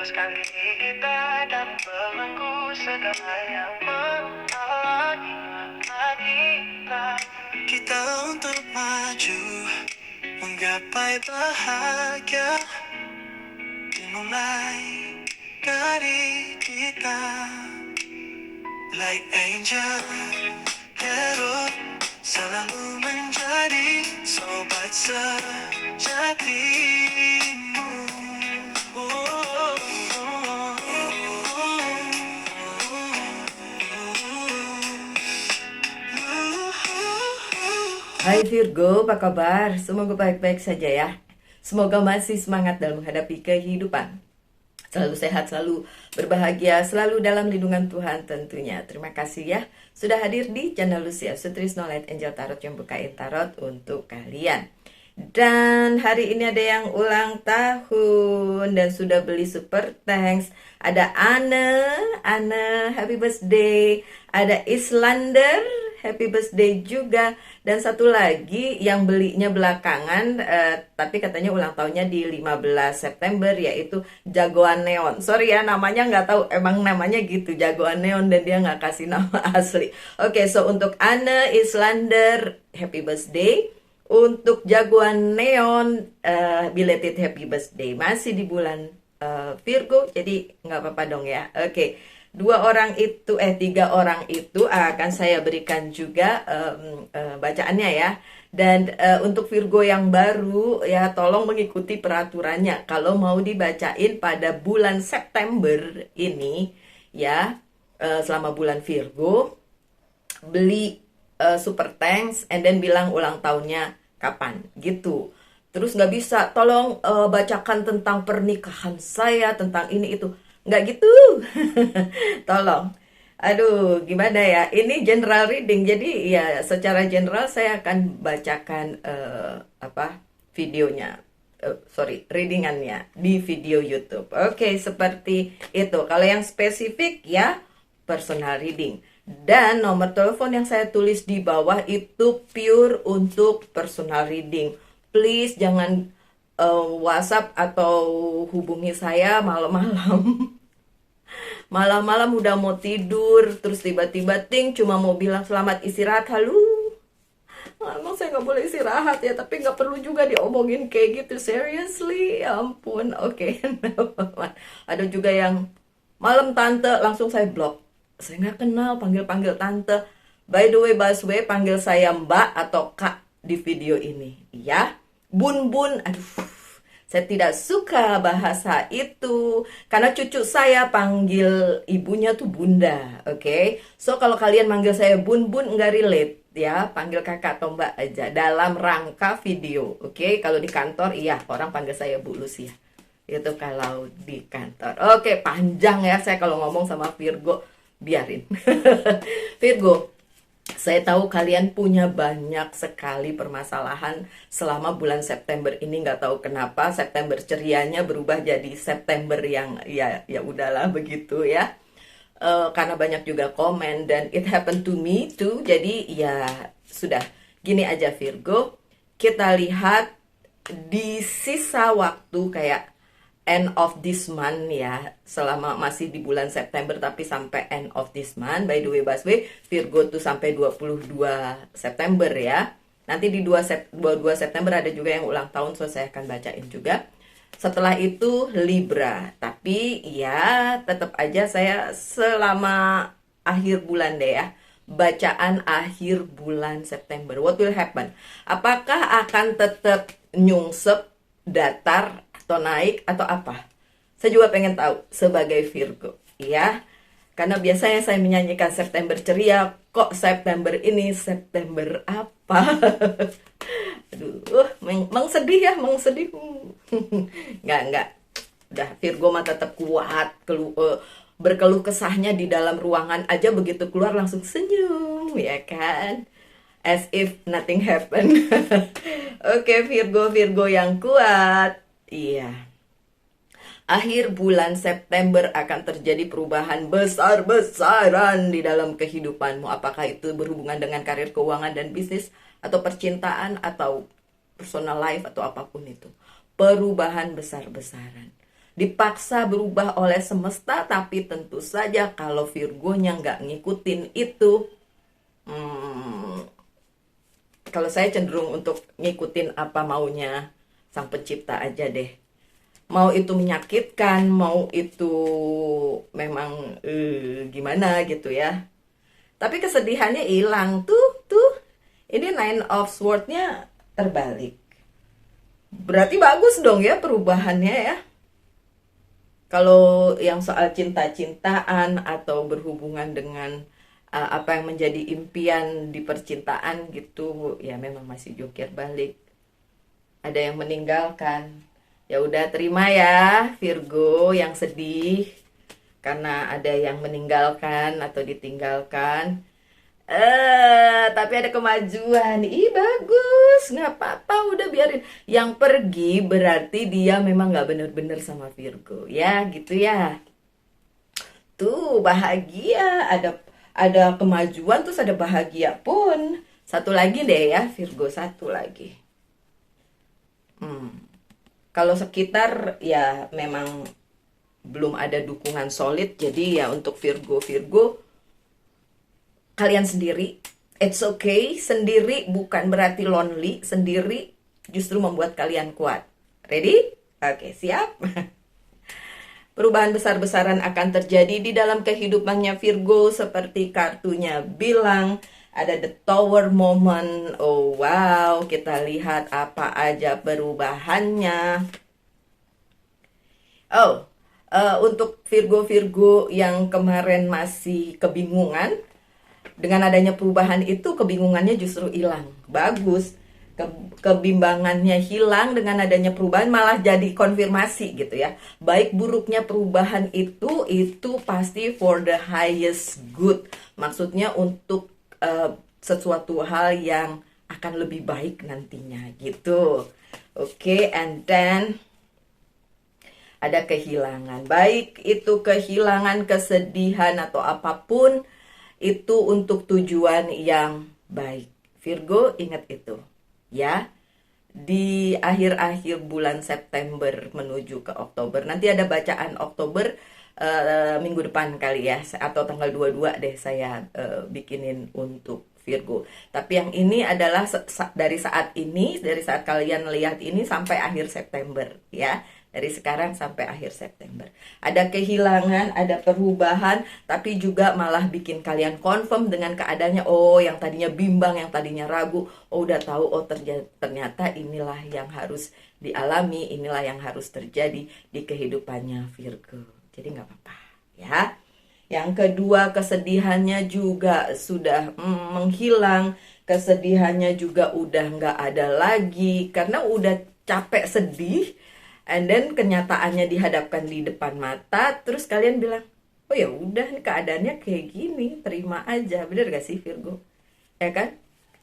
Lepaskan diri kita dan belenggu segala yang menghalangi kita. Kita untuk maju, menggapai bahagia, dimulai dari kita. Like angel, hero, selalu menjadi sobat sejatimu. Hai Virgo, apa kabar? Semoga baik-baik saja ya. Semoga masih semangat dalam menghadapi kehidupan. Selalu sehat, selalu berbahagia, selalu dalam lindungan Tuhan tentunya. Terima kasih ya sudah hadir di channel Lucia Sutrisno Light Angel Tarot yang bukain tarot untuk kalian. Dan hari ini ada yang ulang tahun dan sudah beli super thanks. Ada Anne, happy birthday. Ada Islander, happy birthday juga. Dan satu lagi yang belinya belakangan, tapi katanya ulang tahunnya di 15 September, yaitu Jagoan Neon. Sorry ya, namanya nggak tahu, emang namanya gitu, Jagoan Neon, dan dia nggak kasih nama asli. Oke, so untuk Anne, Islander, happy birthday. Untuk Jagoan Neon, belated happy birthday. Masih di bulan Virgo, jadi nggak apa-apa dong ya. Oke. Tiga orang itu akan saya berikan juga bacaannya ya. Dan untuk Virgo yang baru ya, tolong mengikuti peraturannya. Kalau mau dibacain pada bulan September ini ya, selama bulan Virgo, beli super thanks and then bilang ulang tahunnya kapan gitu. Terus nggak bisa, tolong bacakan tentang pernikahan saya, tentang ini itu. Nggak gitu. Tolong. Aduh, gimana ya? Ini general reading. Jadi ya secara general saya akan bacakan videonya. Readingannya di video YouTube. Oke, seperti itu. Kalau yang spesifik ya personal reading. Dan nomor telepon yang saya tulis di bawah itu pure untuk personal reading. Please jangan WhatsApp atau hubungi saya malam-malam. Malam-malam udah mau tidur, terus tiba-tiba ting cuma mau bilang selamat istirahat. Halo, emang saya nggak boleh istirahat ya, tapi nggak perlu juga diomongin kayak gitu. Seriously, ya ampun. Oke. Ada juga yang malam tante, langsung saya blok. Saya nggak kenal, panggil-panggil tante. By the way, Baswe, panggil saya mbak atau kak di video ini ya. Bun-bun, aduh, saya tidak suka bahasa itu. Karena cucu saya panggil ibunya tuh bunda, oke? So, kalau kalian manggil saya bun-bun nggak relate ya. Panggil kakak atau mbak aja dalam rangka video, oke? Kalau di kantor, iya, orang panggil saya Bu Lucia. Itu kalau di kantor. Oke, panjang ya saya kalau ngomong sama Virgo. Biarin. Virgo, saya tahu kalian punya banyak sekali permasalahan selama bulan September ini. Nggak tahu kenapa September cerianya berubah jadi September yang ya udahlah begitu ya. Karena banyak juga komen dan it happened to me too. Jadi ya sudah, gini aja Virgo, kita lihat di sisa waktu kayak end of this month ya, selama masih di bulan September tapi sampai end of this month. By the way, Baswe, Virgo tuh sampai 22 September ya. Nanti di 22 September ada juga yang ulang tahun, so saya akan bacain juga. Setelah itu Libra, tapi ya tetap aja saya selama akhir bulan deh ya, bacaan akhir bulan September. What will happen? Apakah akan tetap nyungsep, datar, atau naik, atau apa? Saya juga pengen tahu sebagai Virgo ya. Karena biasanya saya menyanyikan September ceria, kok September ini September apa? Aduh, meng sedih ya, meng sedih. Enggak. Udah, Virgo mah tetap kuat, berkeluh kesahnya di dalam ruangan aja, begitu keluar langsung senyum, ya kan? As if nothing happened. Oke, Virgo yang kuat. Iya. Akhir bulan September akan terjadi perubahan besar-besaran di dalam kehidupanmu. Apakah itu berhubungan dengan karir, keuangan, dan bisnis, atau percintaan, atau personal life, atau apapun itu. Perubahan besar-besaran. dipaksa berubah oleh semesta, tapi tentu saja kalau Virgonya nggak ngikutin itu, kalau saya cenderung untuk ngikutin apa maunya sang pencipta aja deh. Mau itu menyakitkan, mau itu memang gimana gitu ya. Tapi kesedihannya hilang tuh. Ini Nine of Sword-nya terbalik. Berarti bagus dong ya perubahannya ya. Kalau yang soal cinta-cintaan atau berhubungan dengan apa yang menjadi impian di percintaan gitu, ya memang masih jungkir balik. Ada yang meninggalkan. Ya udah terima ya Virgo yang sedih karena ada yang meninggalkan atau ditinggalkan. Tapi ada kemajuan. Ih bagus, nggak apa-apa, udah biarin. Yang pergi berarti dia memang nggak bener-bener sama Virgo, ya gitu ya. Tuh bahagia, ada kemajuan, terus ada bahagia pun. Satu lagi deh ya Virgo, satu lagi. Kalau sekitar ya memang belum ada dukungan solid, jadi ya untuk Virgo kalian sendiri. It's okay, sendiri bukan berarti lonely, sendiri justru membuat kalian kuat. Ready? Oke, siap? Perubahan besar-besaran akan terjadi di dalam kehidupannya Virgo seperti kartunya bilang. Ada the tower moment. Oh wow, kita lihat apa aja perubahannya. Untuk Virgo-Virgo yang kemarin masih kebingungan, dengan adanya perubahan itu kebingungannya justru hilang. Bagus. Kebimbangannya hilang dengan adanya perubahan, malah jadi konfirmasi gitu ya. Baik buruknya perubahan itu pasti for the highest good. Maksudnya untuk sesuatu hal yang akan lebih baik nantinya gitu. Oke, and then ada kehilangan. Baik itu kehilangan, kesedihan atau apapun, itu untuk tujuan yang baik. Virgo ingat itu ya. Di akhir-akhir bulan September menuju ke Oktober, nanti ada bacaan Oktober minggu depan kali ya, atau tanggal 22 deh saya bikinin untuk Virgo. Tapi yang ini adalah dari saat ini, dari saat kalian lihat ini sampai akhir September ya. Dari sekarang sampai akhir September. Ada kehilangan, ada perubahan, tapi juga malah bikin kalian confirm dengan keadaannya. Oh, yang tadinya bimbang, yang tadinya ragu, oh udah tahu, oh ternyata inilah yang harus dialami, inilah yang harus terjadi di kehidupannya Virgo. Jadi nggak apa-apa ya. Yang kedua, kesedihannya juga sudah menghilang. Kesedihannya juga udah nggak ada lagi, karena udah capek sedih. And then kenyataannya dihadapkan di depan mata, terus kalian bilang, oh ya udah nih keadaannya kayak gini, terima aja. Bener gak sih Virgo? Ya kan?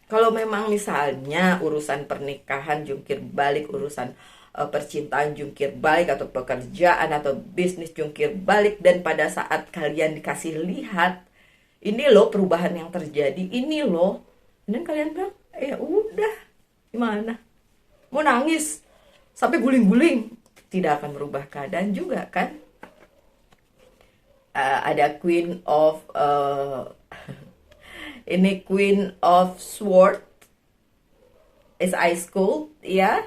Kalau memang misalnya urusan pernikahan jungkir balik, urusan percintaan jungkir balik, atau pekerjaan atau bisnis jungkir balik, dan pada saat kalian dikasih lihat, ini loh perubahan yang terjadi, ini loh, dan kalian bilang, ya udah, gimana? Mau nangis sampai guling-guling, tidak akan merubah keadaan juga kan. Ada Queen of ini Queen of Sword is ice cold ya.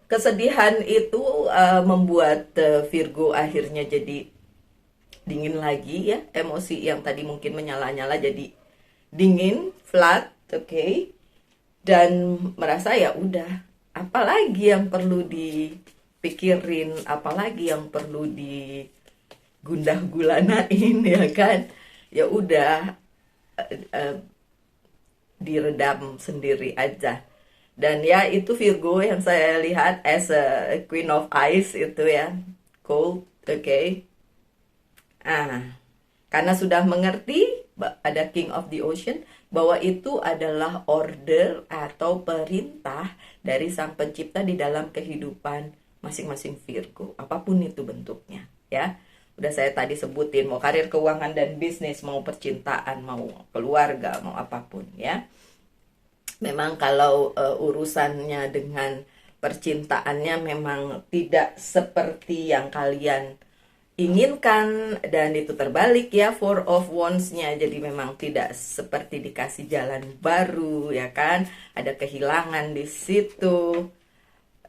Kesedihan itu membuat Virgo akhirnya jadi dingin lagi ya. Emosi yang tadi mungkin menyala-nyala jadi dingin, flat, oke. Dan merasa ya udah, apalagi yang perlu dipikirin, apalagi yang perlu digundah gulanain ya kan. Ya udah, diredam sendiri aja. Dan ya itu Virgo yang saya lihat as a Queen of Ice itu ya, cold, oke. Karena sudah mengerti, ada King of the Ocean, bahwa itu adalah order atau perintah dari sang pencipta di dalam kehidupan masing-masing Virgo, apapun itu bentuknya ya. Udah saya tadi sebutin, mau karir, keuangan, dan bisnis, mau percintaan, mau keluarga, mau apapun ya. Memang kalau urusannya dengan percintaannya memang tidak seperti yang kalian inginkan, dan itu terbalik ya, Four of Wands-nya. Jadi memang tidak seperti dikasih jalan baru ya kan. Ada kehilangan di situ.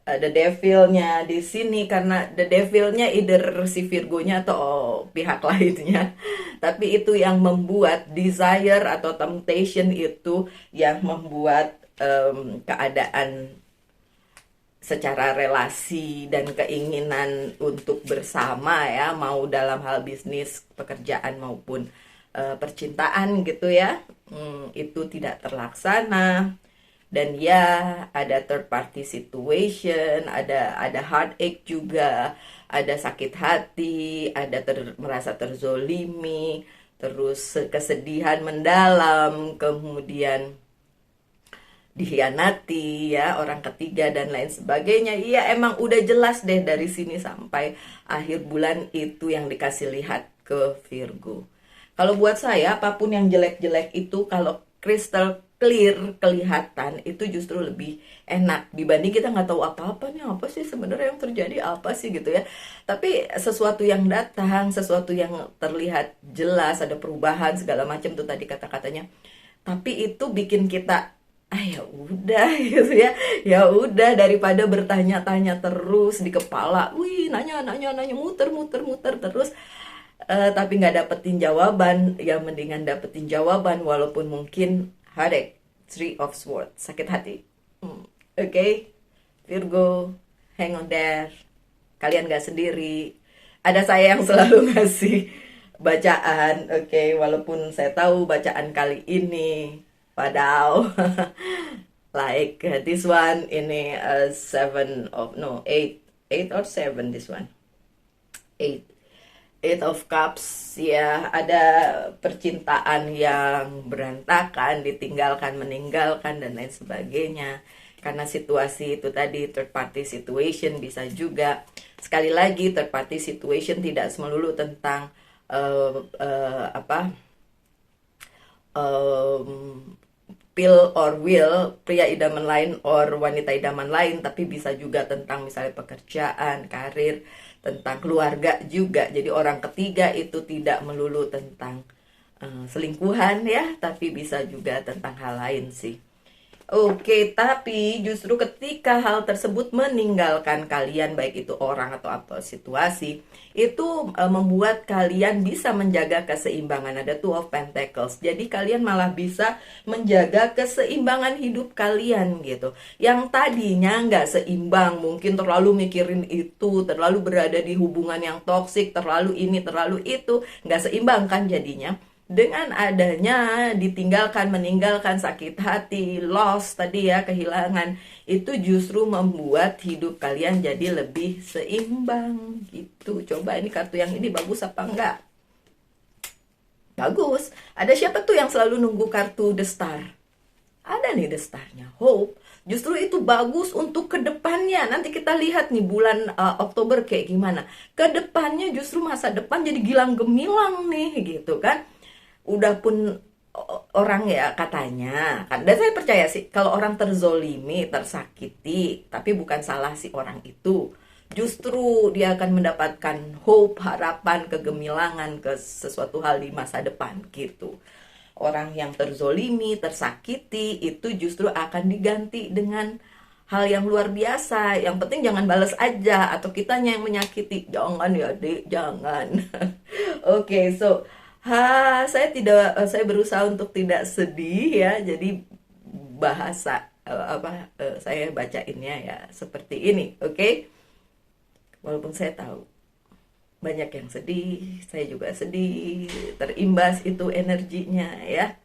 Ada devilnya di sini, karena the devilnya either si Virgonya atau pihak lainnya. Tapi itu yang membuat desire atau temptation itu yang membuat keadaan secara relasi dan keinginan untuk bersama ya, mau dalam hal bisnis, pekerjaan maupun percintaan gitu ya, itu tidak terlaksana. Dan ya ada third party situation, ada heartache juga, ada sakit hati, ada merasa terzolimi, terus kesedihan mendalam, kemudian dikhianati ya orang ketiga dan lain sebagainya. Iya, emang udah jelas deh dari sini sampai akhir bulan itu yang dikasih lihat ke Virgo. Kalau buat saya, apapun yang jelek-jelek itu kalau crystal clear kelihatan, itu justru lebih enak dibanding kita nggak tahu apa-apanya, apa sih sebenarnya yang terjadi, apa sih gitu ya. Tapi sesuatu yang datang, sesuatu yang terlihat jelas, ada perubahan segala macam tuh tadi kata-katanya. Tapi itu bikin kita ya udah gitu ya. Ya udah, daripada bertanya-tanya terus di kepala, wih nanya muter terus, tapi nggak dapetin jawaban, ya mendingan dapetin jawaban walaupun mungkin heartache. Three of Swords, sakit hati. Oke, Virgo, hang on there. Kalian gak sendiri. Ada saya yang selalu ngasih bacaan. Oke, walaupun saya tahu bacaan kali ini padahal like this one ini eight or seven, this one Eight of Cups ya, ada percintaan yang berantakan, ditinggalkan, meninggalkan dan lain sebagainya karena situasi itu tadi, third party situation. Bisa juga, sekali lagi, third party situation tidak melulu tentang pill or will, pria idaman lain or wanita idaman lain, tapi bisa juga tentang misalnya pekerjaan, karir, tentang keluarga juga. Jadi orang ketiga itu tidak melulu tentang selingkuhan ya, tapi bisa juga tentang hal lain sih. Oke, tapi justru ketika hal tersebut meninggalkan kalian, baik itu orang atau apa situasi, itu membuat kalian bisa menjaga keseimbangan. Ada Two of Pentacles. Jadi kalian malah bisa menjaga keseimbangan hidup kalian gitu. Yang tadinya nggak seimbang, mungkin terlalu mikirin itu, terlalu berada di hubungan yang toksik, terlalu ini, terlalu itu, nggak seimbang kan jadinya. Dengan adanya ditinggalkan, meninggalkan, sakit hati, loss tadi ya, kehilangan, itu justru membuat hidup kalian jadi lebih seimbang gitu. Coba ini kartu yang ini bagus apa enggak? Bagus. Ada siapa tuh yang selalu nunggu kartu The Star? Ada nih The Star-nya, Hope. Justru itu bagus untuk kedepannya. Nanti kita lihat nih bulan Oktober kayak gimana. Kedepannya justru masa depan jadi gilang gemilang nih gitu kan. Udah pun orang ya katanya kan, dan saya percaya sih kalau orang terzolimi, tersakiti, tapi bukan salah si orang itu, justru dia akan mendapatkan hope, harapan, kegemilangan ke sesuatu hal di masa depan gitu. Orang yang terzolimi, tersakiti itu justru akan diganti dengan hal yang luar biasa. Yang penting jangan balas aja, atau kitanya yang menyakiti. Jangan ya dek, jangan. Oke, so saya berusaha untuk tidak sedih ya. Jadi bahasa saya bacainnya ya seperti ini, oke? Walaupun saya tahu banyak yang sedih, saya juga sedih, terimbas itu energinya ya.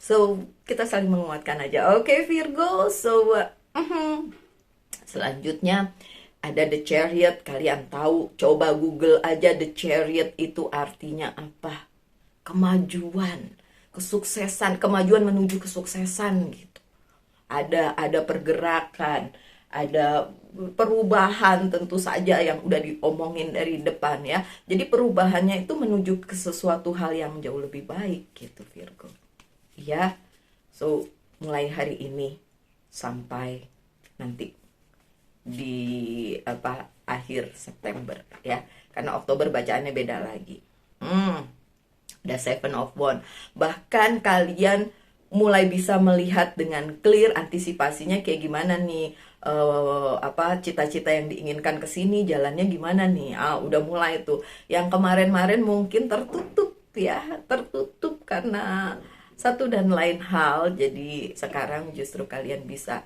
So, kita saling menguatkan aja. Oke, Virgo. So, selanjutnya ada The Chariot. Kalian tahu, coba Google aja The Chariot itu artinya apa. Kemajuan, kesuksesan, kemajuan menuju kesuksesan gitu. Ada pergerakan, ada perubahan tentu saja yang udah diomongin dari depan ya. Jadi perubahannya itu menuju ke sesuatu hal yang jauh lebih baik gitu, Virgo. Ya, so mulai hari ini sampai nanti di akhir September ya, karena Oktober bacaannya beda lagi. Ada Seven of Wands. Bahkan kalian mulai bisa melihat dengan clear antisipasinya kayak gimana nih, cita-cita yang diinginkan ke sini jalannya gimana nih. Udah mulai tuh. Yang kemarin-kemarin mungkin tertutup ya, tertutup karena satu dan lain hal. Jadi sekarang justru kalian bisa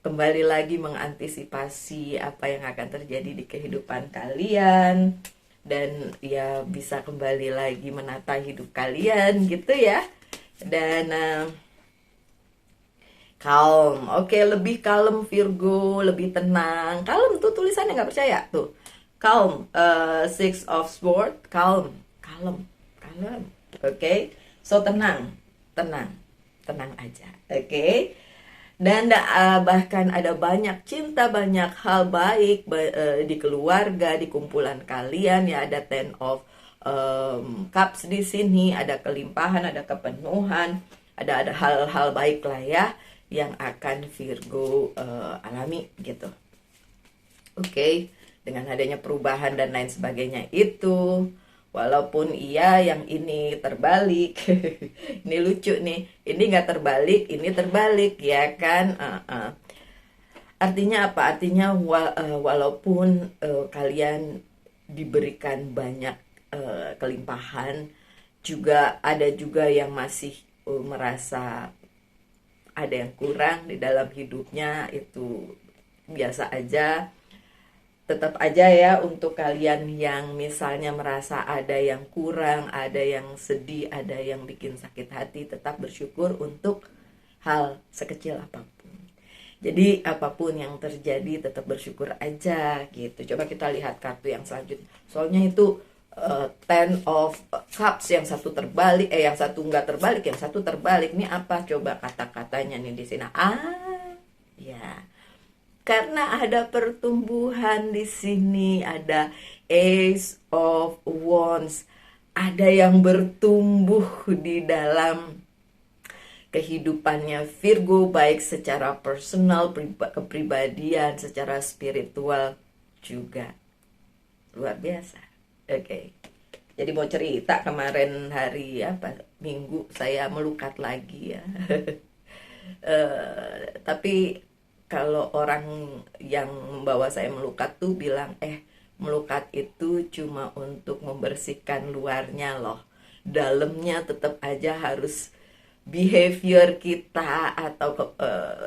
kembali lagi mengantisipasi apa yang akan terjadi di kehidupan kalian, dan ya bisa kembali lagi menata hidup kalian gitu ya. Dan calm, oke, lebih kalem Virgo, lebih tenang. Kalem tuh tulisannya, nggak percaya tuh. Calm, Six of Swords, calm, kalem, kalem. Oke, so tenang, tenang, tenang aja. Oke. Dan bahkan ada banyak cinta, banyak hal baik di keluarga, di kumpulan kalian ya. Ada Ten of Cups di sini, ada kelimpahan, ada kepenuhan, ada hal-hal baik lah ya yang akan Virgo alami gitu. Oke, dengan adanya perubahan dan lain sebagainya itu. Walaupun iya yang ini terbalik. Ini lucu nih. Ini nggak terbalik, ini terbalik ya kan. Artinya apa? Artinya walaupun kalian diberikan banyak kelimpahan, juga ada juga yang masih merasa ada yang kurang di dalam hidupnya. Itu biasa aja. Tetap aja ya, untuk kalian yang misalnya merasa ada yang kurang, ada yang sedih, ada yang bikin sakit hati, tetap bersyukur untuk hal sekecil apapun. Jadi apapun yang terjadi tetap bersyukur aja gitu. Coba kita lihat kartu yang selanjutnya. Soalnya itu Ten of Cups, yang satu terbalik, yang satu nggak terbalik, yang satu terbalik. Ini apa coba kata-katanya nih di sini? Ya. Karena ada pertumbuhan di sini, ada Ace of Wands, ada yang bertumbuh di dalam kehidupannya Virgo, baik secara personal, kepribadian, secara spiritual juga. Luar biasa. Oke. Jadi mau cerita, kemarin hari Minggu saya melukat lagi ya. Tapi kalau orang yang membawa saya melukat tuh bilang, melukat itu cuma untuk membersihkan luarnya loh. Dalamnya tetap aja harus behavior kita atau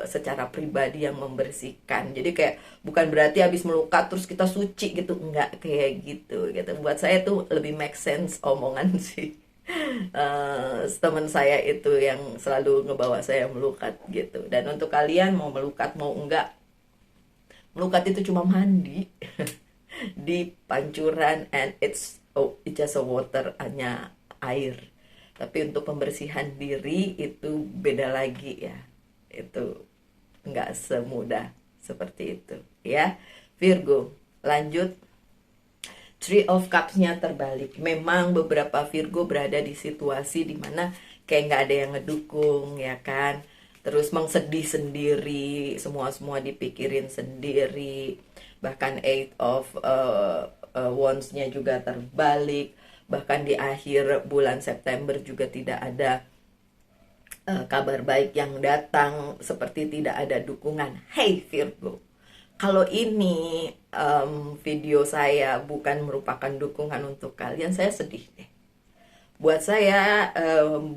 secara pribadi yang membersihkan. Jadi kayak bukan berarti habis melukat terus kita suci gitu, enggak kayak gitu. Buat saya tuh lebih make sense omongan sih. Teman saya itu yang selalu ngebawa saya melukat gitu. Dan untuk kalian mau melukat mau enggak, melukat itu cuma mandi di pancuran, and it's just a water, hanya air. Tapi untuk pembersihan diri itu beda lagi ya. Itu enggak semudah seperti itu ya. Virgo, lanjut. Three of Cups-nya terbalik. Memang beberapa Virgo berada di situasi dimana kayak nggak ada yang ngedukung ya kan. Terus mengsedih sendiri, semua dipikirin sendiri. Bahkan Eight of Wands-nya juga terbalik. Bahkan di akhir bulan September juga tidak ada kabar baik yang datang, seperti tidak ada dukungan. Hey Virgo, kalau ini video saya bukan merupakan dukungan untuk kalian, saya sedih deh. Buat saya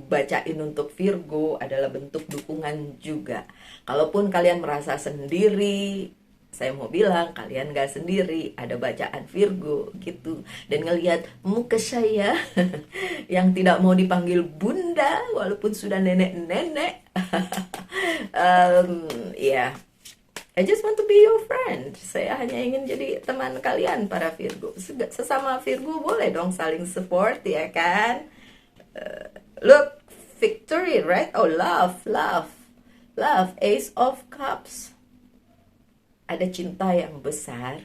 bacain untuk Virgo adalah bentuk dukungan juga. Kalaupun kalian merasa sendiri, saya mau bilang kalian gak sendiri, ada bacaan Virgo gitu. Dan ngelihat muka saya yang tidak mau dipanggil bunda walaupun sudah nenek-nenek. Ya, I just want to be your friend. Saya hanya ingin jadi teman kalian para Virgo. Sesama Virgo boleh dong saling support ya kan. Look, victory, right? Oh, love, Ace of Cups. Ada cinta yang besar,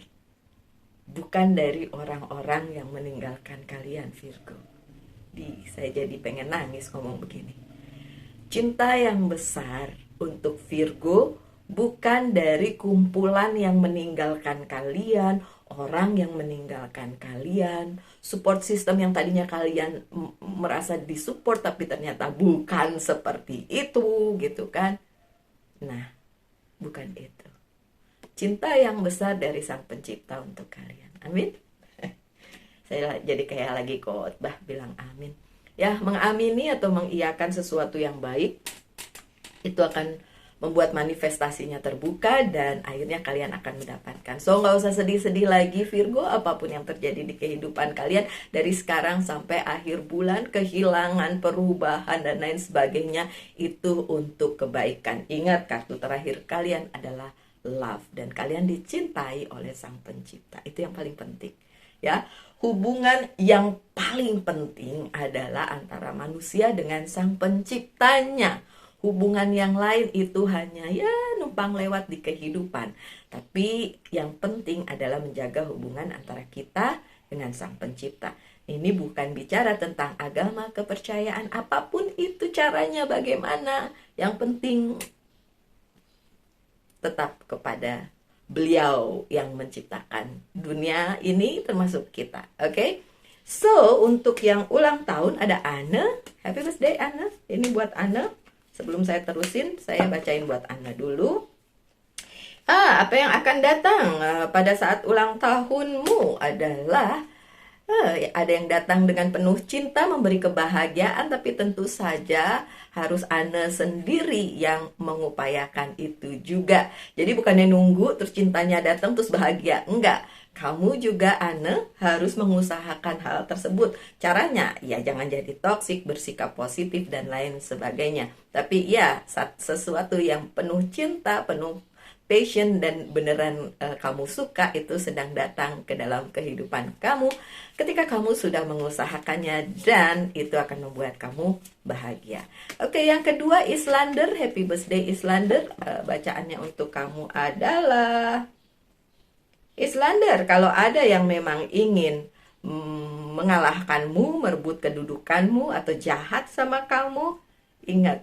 bukan dari orang-orang yang meninggalkan kalian Virgo. Saya jadi pengen nangis ngomong begini. Cinta yang besar untuk Virgo bukan dari kumpulan yang meninggalkan kalian, orang yang meninggalkan kalian, support system yang tadinya kalian merasa disupport tapi ternyata bukan seperti itu gitu kan. Nah, bukan itu. Cinta yang besar dari Sang Pencipta untuk kalian. Amin. Saya jadi kayak lagi khotbah bilang amin. Ya, mengamini atau mengiyakan sesuatu yang baik itu akan membuat manifestasinya terbuka dan akhirnya kalian akan mendapatkan. So, nggak usah sedih-sedih lagi Virgo, apapun yang terjadi di kehidupan kalian dari sekarang sampai akhir bulan, kehilangan, perubahan, dan lain sebagainya, itu untuk kebaikan. Ingat, kartu terakhir kalian adalah love, dan kalian dicintai oleh Sang Pencipta. Itu yang paling penting. Ya, hubungan yang paling penting adalah antara manusia dengan Sang Penciptanya. Hubungan yang lain itu hanya ya numpang lewat di kehidupan. Tapi yang penting adalah menjaga hubungan antara kita dengan Sang Pencipta. Ini bukan bicara tentang agama, kepercayaan, apapun itu caranya bagaimana. Yang penting tetap kepada Beliau yang menciptakan dunia ini termasuk kita. Oke? So, untuk yang ulang tahun ada Anne. Happy birthday Anne. Ini buat Anne. Sebelum saya terusin, saya bacain buat Anda dulu. Apa yang akan datang pada saat ulang tahunmu adalah ada yang datang dengan penuh cinta, memberi kebahagiaan, tapi tentu saja harus Anda sendiri yang mengupayakan itu juga. Jadi bukannya nunggu terus cintanya datang terus bahagia, enggak. Kamu juga Ane harus mengusahakan hal tersebut. Caranya ya jangan jadi toksik, bersikap positif dan lain sebagainya. Tapi ya sesuatu yang penuh cinta, penuh passion dan beneran kamu suka itu sedang datang ke dalam kehidupan kamu ketika kamu sudah mengusahakannya, dan itu akan membuat kamu bahagia. Oke, yang kedua Islander. Happy birthday Islander. Bacaannya untuk kamu adalah Islander. Kalau ada yang memang ingin mengalahkanmu, merebut kedudukanmu, atau jahat sama kamu, ingat,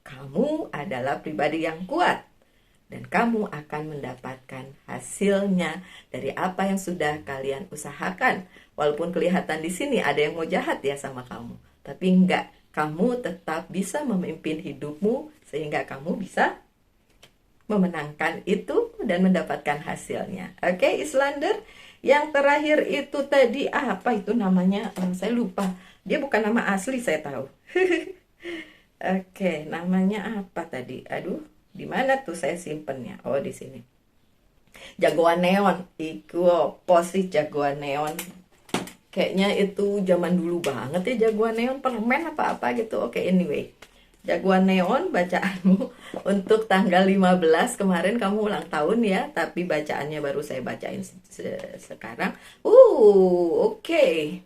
kamu adalah pribadi yang kuat. Dan kamu akan mendapatkan hasilnya dari apa yang sudah kalian usahakan. Walaupun kelihatan di sini ada yang mau jahat ya sama kamu. Tapi enggak, kamu tetap bisa memimpin hidupmu sehingga kamu bisa memenangkan itu dan mendapatkan hasilnya. Oke, Islander. Yang terakhir itu tadi apa itu namanya? Saya lupa. Dia bukan nama asli, saya tahu. Oke, namanya apa tadi? Aduh, di mana tuh saya simpennya? Oh, di sini. Jagoan neon. Iku posisi jagoan neon. Kayaknya itu zaman dulu banget ya, jagoan neon, permen apa-apa gitu. Oke, anyway. Jagoan neon, bacaanmu untuk tanggal 15 kemarin kamu ulang tahun ya, tapi bacaannya baru saya bacain sekarang. Oke.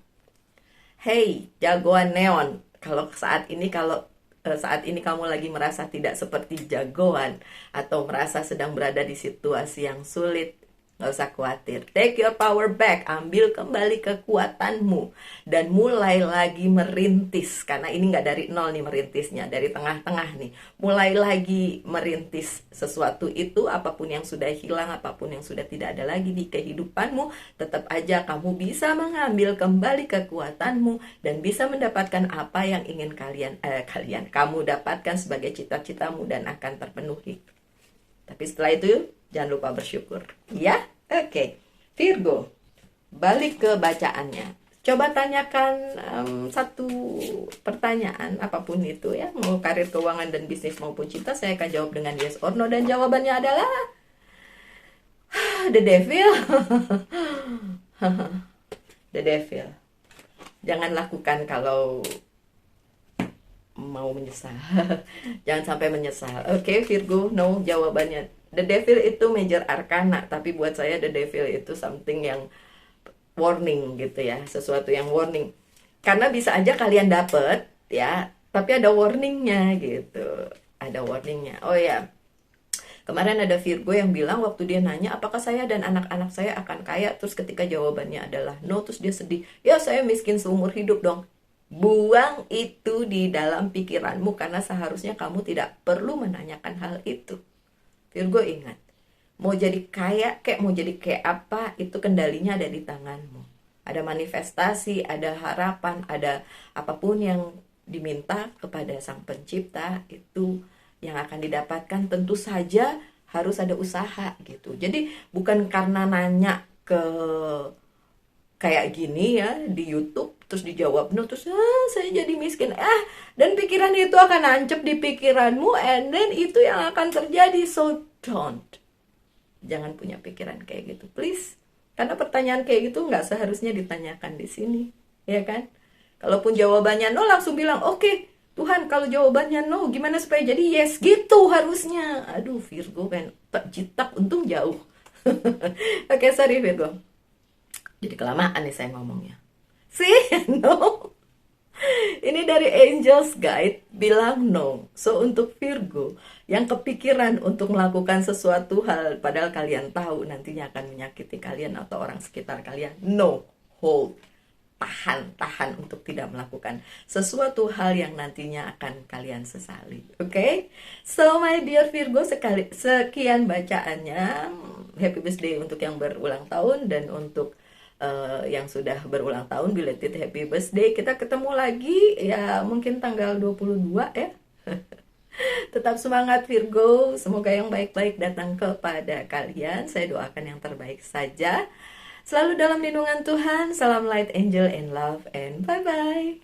Hey, jagoan neon. Kalau saat ini kamu lagi merasa tidak seperti jagoan atau merasa sedang berada di situasi yang sulit, gak usah khawatir. Take your power back, ambil kembali kekuatanmu dan mulai lagi merintis. Karena ini gak dari nol nih merintisnya, dari tengah-tengah nih. Mulai lagi merintis sesuatu itu, apapun yang sudah hilang, apapun yang sudah tidak ada lagi di kehidupanmu, tetap aja kamu bisa mengambil kembali kekuatanmu dan bisa mendapatkan apa yang ingin kamu dapatkan sebagai cita-citamu dan akan terpenuhi. Tapi setelah itu jangan lupa bersyukur. Ya? Oke. Virgo, balik ke bacaannya. Coba tanyakan satu pertanyaan, apapun itu ya. Mau karir, keuangan, dan bisnis maupun cinta, saya akan jawab dengan yes or no. Dan jawabannya adalah the devil. The devil. Jangan lakukan kalau mau menyesal. Jangan sampai menyesal. Oke, Virgo, no jawabannya. The Devil itu major arcana, tapi buat saya The Devil itu something yang warning gitu ya, sesuatu yang warning. Karena bisa aja kalian dapet ya, tapi ada warningnya gitu. Ada warningnya. Oh ya, kemarin ada Virgo yang bilang waktu dia nanya apakah saya dan anak-anak saya akan kaya, terus ketika jawabannya adalah no, terus dia sedih. Ya, saya miskin seumur hidup dong. Buang itu di dalam pikiranmu, karena seharusnya kamu tidak perlu menanyakan hal itu. Virgo ingat, mau jadi kaya kayak mau jadi kayak apa, itu kendalinya ada di tanganmu. Ada manifestasi, ada harapan, ada apapun yang diminta kepada Sang Pencipta, itu yang akan didapatkan. Tentu saja harus ada usaha gitu. Jadi bukan karena nanya ke kayak gini ya di YouTube terus dijawab no, terus saya jadi miskin, dan pikiran itu akan nancep di pikiranmu, and then itu yang akan terjadi. So jangan punya pikiran kayak gitu, please. Karena pertanyaan kayak gitu nggak seharusnya ditanyakan di sini, ya kan? Kalaupun jawabannya no, langsung bilang oke, Tuhan, kalau jawabannya no, gimana supaya jadi yes, gitu harusnya. Aduh, Virgo kan tak jitak, untung jauh. Oke, sorry Virgo, jadi kelamaan nih saya ngomongnya. See, no. Ini dari Angels Guide bilang no. So untuk Virgo yang kepikiran untuk melakukan sesuatu hal padahal kalian tahu nantinya akan menyakiti kalian atau orang sekitar kalian, no, hold, tahan untuk tidak melakukan sesuatu hal yang nantinya akan kalian sesali. Oke? So my dear Virgo, sekian bacaannya. Happy birthday untuk yang berulang tahun, dan untuk yang sudah berulang tahun, belated happy birthday. Kita ketemu lagi ya mungkin tanggal 22 ya. Tetap semangat Virgo, semoga yang baik-baik datang kepada kalian. Saya doakan yang terbaik saja. Selalu dalam lindungan Tuhan. Salam light, angel, and love, and bye-bye.